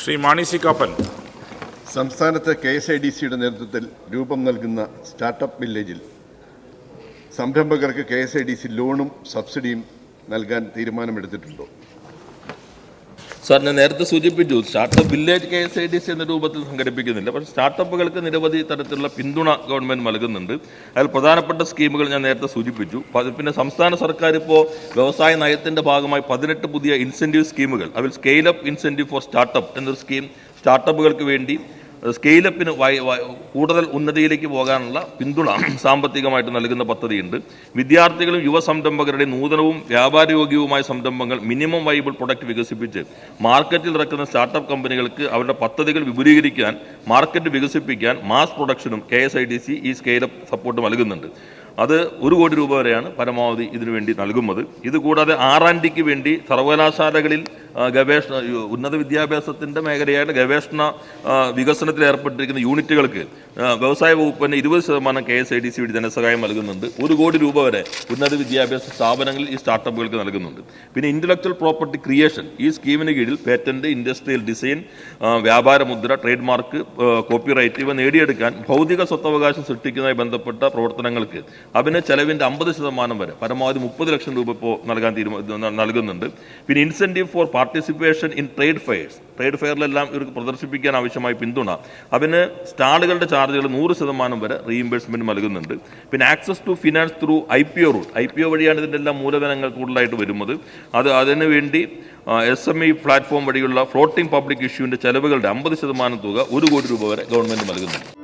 Shri Mani C Kappan. സംസ്ഥാനത്ത് KSIDCയുടെ നേതൃത്വത്തിൽ രൂപം നൽകുന്ന സ്റ്റാർട്ടപ്പ് വില്ലേജിൽ സംരംഭകർക്ക് KSIDC ലോണും സബ്സിഡിയും നൽകാൻ തീരുമാനമെടുത്തിട്ടുണ്ടോ? സാർ, ഞാൻ നേരത്തെ സൂചിപ്പിച്ചു, സ്റ്റാർട്ടപ്പ് വില്ലേജ് KSIDC എന്ന രൂപത്തിൽ സംഘടിപ്പിക്കുന്നില്ല. പക്ഷേ സ്റ്റാർട്ടപ്പുകൾക്ക് നിരവധി തരത്തിലുള്ള പിന്തുണ ഗവൺമെൻറ് നൽകുന്നുണ്ട്. അതിൽ പ്രധാനപ്പെട്ട സ്കീമുകൾ ഞാൻ നേരത്തെ സൂചിപ്പിച്ചു. പിന്നെ സംസ്ഥാന സർക്കാർ ഇപ്പോൾ വ്യവസായ നയത്തിൻ്റെ ഭാഗമായി 18 പുതിയ ഇൻസെൻറ്റീവ് സ്കീമുകൾ, അതിൽ സ്കെയിലപ്പ് ഇൻസെൻറ്റീവ് ഫോർ സ്റ്റാർട്ടപ്പ് എന്നൊരു സ്കീം സ്റ്റാർട്ടപ്പുകൾക്ക് വേണ്ടി സ്കെയിലപ്പിന് കൂടുതൽ ഉന്നതിയിലേക്ക് പോകാനുള്ള പിന്തുണ സാമ്പത്തികമായിട്ട് നൽകുന്ന പദ്ധതിയുണ്ട്. വിദ്യാർത്ഥികളും യുവ സംരംഭകരുടെ നൂതനവും വ്യാപാരയോഗ്യവുമായ സംരംഭങ്ങൾ മിനിമം വൈബിൾ പ്രൊഡക്റ്റ് വികസിപ്പിച്ച് മാർക്കറ്റിൽ ഇറക്കുന്ന സ്റ്റാർട്ടപ്പ് കമ്പനികൾക്ക് അവരുടെ പദ്ധതികൾ വിപുലീകരിക്കാൻ, മാർക്കറ്റ് വികസിപ്പിക്കാൻ മാസ് പ്രൊഡക്ഷനും KSIDC ഈ സ്കെയിലപ്പ് സപ്പോർട്ട് നൽകുന്നുണ്ട്. അത് 1 കോടി രൂപ വരെയാണ് പരമാവധി ഇതിനുവേണ്ടി നൽകുന്നത്. ഇതുകൂടാതെ R&Dക്ക് വേണ്ടി സർവകലാശാലകളിൽ ഉന്നത വിദ്യാഭ്യാസത്തിൻ്റെ മേഖലയായിട്ട് ഗവേഷണ വികസനത്തിൽ ഏർപ്പെട്ടിരിക്കുന്ന യൂണിറ്റുകൾക്ക് വ്യവസായ വകുപ്പിന് 20% KSIDC വഴി ധനസഹായം നൽകുന്നുണ്ട്. 1 കോടി രൂപ വരെ ഉന്നത വിദ്യാഭ്യാസ സ്ഥാപനങ്ങളിൽ ഈ സ്റ്റാർട്ടപ്പുകൾക്ക് നൽകുന്നുണ്ട്. പിന്നെ ഇൻ്റലക്ച്വൽ പ്രോപ്പർട്ടി ക്രിയേഷൻ, ഈ സ്കീമിന് കീഴിൽ പേറ്റന്റ്, ഇൻഡസ്ട്രിയൽ ഡിസൈൻ, വ്യാപാരമുദ്ര, ട്രേഡ് മാർക്ക്, കോപ്പിറൈറ്റ് ഇവ നേടിയെടുക്കാൻ ഭൗതിക സ്വത്തവകാശം സൃഷ്ടിക്കുന്നതുമായി ബന്ധപ്പെട്ട പ്രവർത്തനങ്ങൾക്ക് അതിന് ചെലവിൻ്റെ 50% വരെ പരമാവധി 30 ലക്ഷം രൂപ ഇപ്പോൾ നൽകുന്നുണ്ട്. പിന്നെ incentive for participation in trade ഫെയറിലെല്ലാം ഇവർക്ക് പ്രദർശിപ്പിക്കാൻ ആവശ്യമായ പിന്തുണ, അതിന് സ്റ്റാളുകളുടെ ചാർജുകൾ 100% വരെ റീഇംബേഴ്സ്മെൻറ്റ് നൽകുന്നുണ്ട്. പിന്നെ access to finance through IPO route, IPO വഴിയാണ് ഇതിൻ്റെ എല്ലാം മൂലധനങ്ങൾ കൂടുതലായിട്ട് വരുന്നത്. അതിനു വേണ്ടി SME പ്ലാറ്റ്ഫോം വഴിയുള്ള ഫ്ലോട്ടിംഗ് പബ്ലിക് ഇഷ്യൂവിൻ്റെ ചെലവുകളുടെ 50% തുക 1 കോടി രൂപ വരെ ഗവൺമെൻറ് നൽകുന്നുണ്ട്.